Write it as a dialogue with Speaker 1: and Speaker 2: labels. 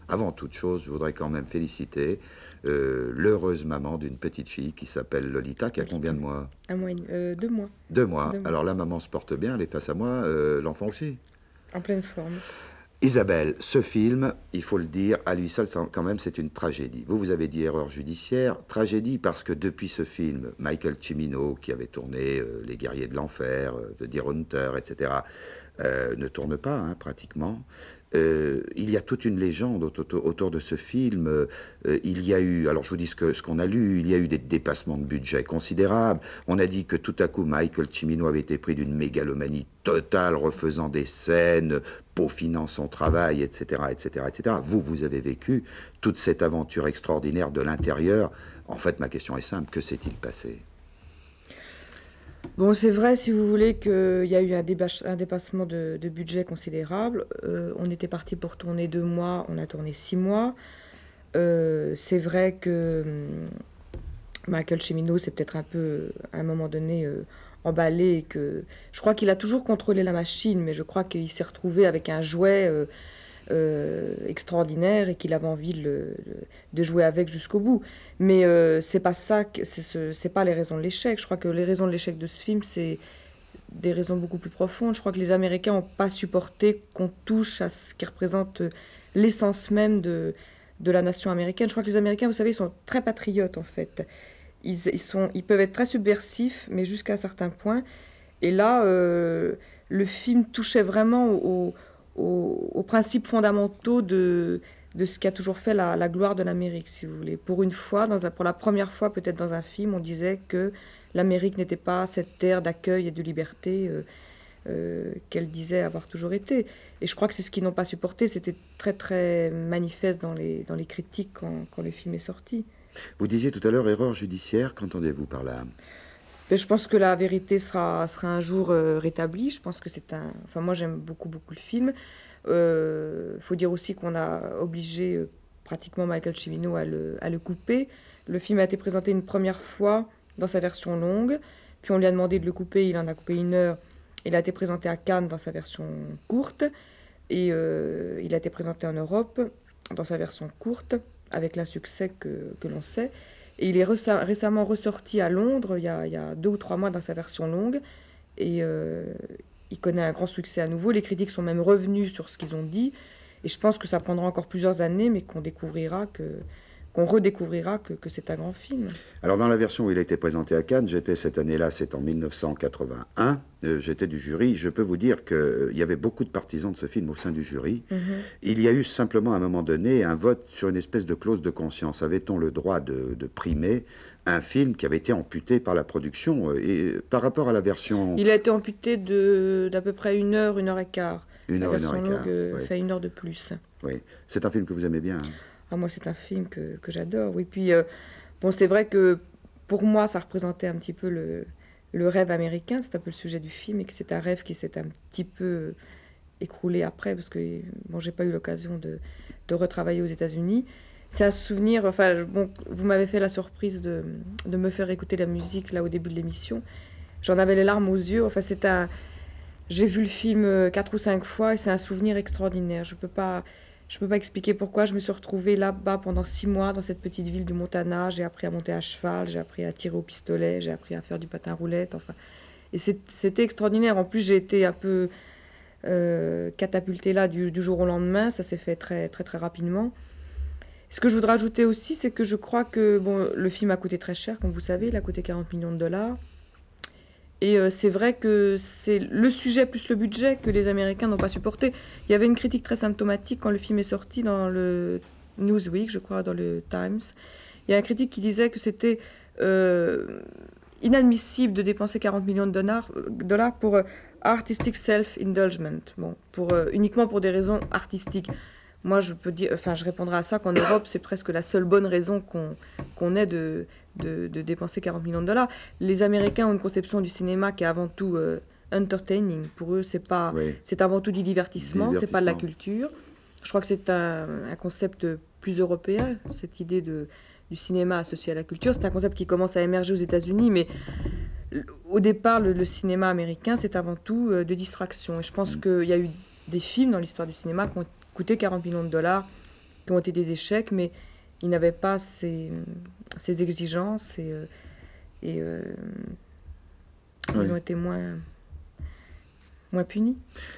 Speaker 1: Avant toute chose, je voudrais quand même féliciter l'heureuse maman d'une petite fille qui s'appelle Lolita, qui a combien de mois?
Speaker 2: 2 mois.
Speaker 1: 2 mois.
Speaker 2: 2 mois.
Speaker 1: Alors la maman se porte bien, elle est face à moi, l'enfant aussi.
Speaker 2: En pleine forme.
Speaker 1: Isabelle, ce film, il faut le dire, à lui seul, quand même, c'est une tragédie. Vous avez dit erreur judiciaire, tragédie parce que depuis ce film, Michael Cimino, qui avait tourné Les Guerriers de l'Enfer, The Deer Hunter, etc., ne tourne pas, hein, pratiquement. Il y a toute une légende autour de ce film. Il y a eu, alors je vous dis ce qu'on a lu, il y a eu des dépassements de budget considérables. On a dit que tout à coup Michael Cimino avait été pris d'une mégalomanie totale, refaisant des scènes, peaufinant son travail, etc., etc., etc. Vous avez vécu toute cette aventure extraordinaire de l'intérieur. En fait, ma question est simple, que s'est-il passé?
Speaker 2: Bon, c'est vrai, si vous voulez, qu'il y a eu un dépassement de budget considérable. On était parti pour tourner 2 mois, on a tourné 6 mois. C'est vrai que Michael Cimino s'est peut-être un peu, à un moment donné, emballé. Et que, je crois qu'il a toujours contrôlé la machine, mais je crois qu'il s'est retrouvé avec un jouet extraordinaire et qu'il avait envie de jouer avec jusqu'au bout. Mais c'est pas ça, c'est pas les raisons de l'échec. Je crois que les raisons de l'échec de ce film, c'est des raisons beaucoup plus profondes. Je crois que les Américains n'ont pas supporté qu'on touche à ce qui représente l'essence même de la nation américaine. Je crois que les Américains, vous savez, ils sont très patriotes en fait. Ils peuvent être très subversifs, mais jusqu'à un certain point. Et là, le film touchait vraiment aux principes fondamentaux de ce qui a toujours fait la gloire de l'Amérique, si vous voulez. Pour une fois, pour la première fois peut-être dans un film, on disait que l'Amérique n'était pas cette terre d'accueil et de liberté qu'elle disait avoir toujours été. Et je crois que c'est ce qu'ils n'ont pas supporté. C'était très très manifeste dans les critiques quand le film est sorti.
Speaker 1: Vous disiez tout à l'heure erreur judiciaire, qu'entendez-vous par là?
Speaker 2: Mais je pense que la vérité sera un jour rétablie. Je pense que c'est un... Enfin, moi, j'aime beaucoup, beaucoup le film. Faut dire aussi qu'on a obligé pratiquement Michael Cimino à le couper. Le film a été présenté une première fois dans sa version longue, puis on lui a demandé de le couper, il en a coupé 1 heure. Il a été présenté à Cannes dans sa version courte, et il a été présenté en Europe dans sa version courte, avec l'insuccès que l'on sait. Et il est récemment ressorti à Londres, il y a 2 ou 3 mois, dans sa version longue. Et il connaît un grand succès à nouveau. Les critiques sont même revenus sur ce qu'ils ont dit. Et je pense que ça prendra encore plusieurs années, mais qu'on redécouvrira que c'est un grand film.
Speaker 1: Alors dans la version où il a été présenté à Cannes, j'étais cette année-là, c'est en 1981, j'étais du jury. Je peux vous dire qu'il y avait beaucoup de partisans de ce film au sein du jury. Il y a eu simplement à un moment donné un vote sur une espèce de clause de conscience. Avait-on le droit de primer un film qui avait été amputé par la production et par rapport à la version...
Speaker 2: Il a été amputé d'à peu près 1 heure, 1 heure et quart.
Speaker 1: La version longue
Speaker 2: oui. Fait 1 heure de plus.
Speaker 1: Oui, c'est un film que vous aimez bien, hein?
Speaker 2: Ah, moi, c'est un film que j'adore, oui. Puis, bon, c'est vrai que pour moi, ça représentait un petit peu le rêve américain. C'est un peu le sujet du film, et que c'est un rêve qui s'est un petit peu écroulé après, parce que bon, j'ai pas eu l'occasion de retravailler aux États-Unis. C'est un souvenir, enfin, bon, vous m'avez fait la surprise de me faire écouter la musique là au début de l'émission. J'en avais les larmes aux yeux. Enfin, j'ai vu le film 4 ou 5 fois, et c'est un souvenir extraordinaire. Je peux pas expliquer pourquoi. Je me suis retrouvée là-bas pendant 6 mois, dans cette petite ville du Montana. J'ai appris à monter à cheval, j'ai appris à tirer au pistolet, j'ai appris à faire du patin roulette, enfin. Et c'était extraordinaire. En plus, j'ai été un peu catapultée là du jour au lendemain. Ça s'est fait très, très, très rapidement. Ce que je voudrais ajouter aussi, c'est que je crois que bon, le film a coûté très cher, comme vous savez. Il a coûté 40 millions de dollars. Et c'est vrai que c'est le sujet plus le budget que les Américains n'ont pas supporté. Il y avait une critique très symptomatique quand le film est sorti dans le Newsweek, je crois, dans le Times. Il y a un critique qui disait que c'était inadmissible de dépenser 40 millions de dollars pour artistic self-indulgement, bon, uniquement pour des raisons artistiques. Moi, je répondrai à ça qu'en Europe, c'est presque la seule bonne raison qu'on ait de dépenser 40 millions de dollars. Les Américains ont une conception du cinéma qui est avant tout entertaining. Pour eux, c'est avant tout du divertissement, c'est pas de la culture. Je crois que c'est un concept plus européen, cette idée du cinéma associé à la culture. C'est un concept qui commence à émerger aux États-Unis, mais au départ, le cinéma américain, c'est avant tout de distraction. Et je pense qu'il y a eu des films dans l'histoire du cinéma qui ont coûté 40 millions de dollars, qui ont été des échecs, mais ils n'avaient pas ces exigences et
Speaker 1: Oui.
Speaker 2: ils ont été moins punis.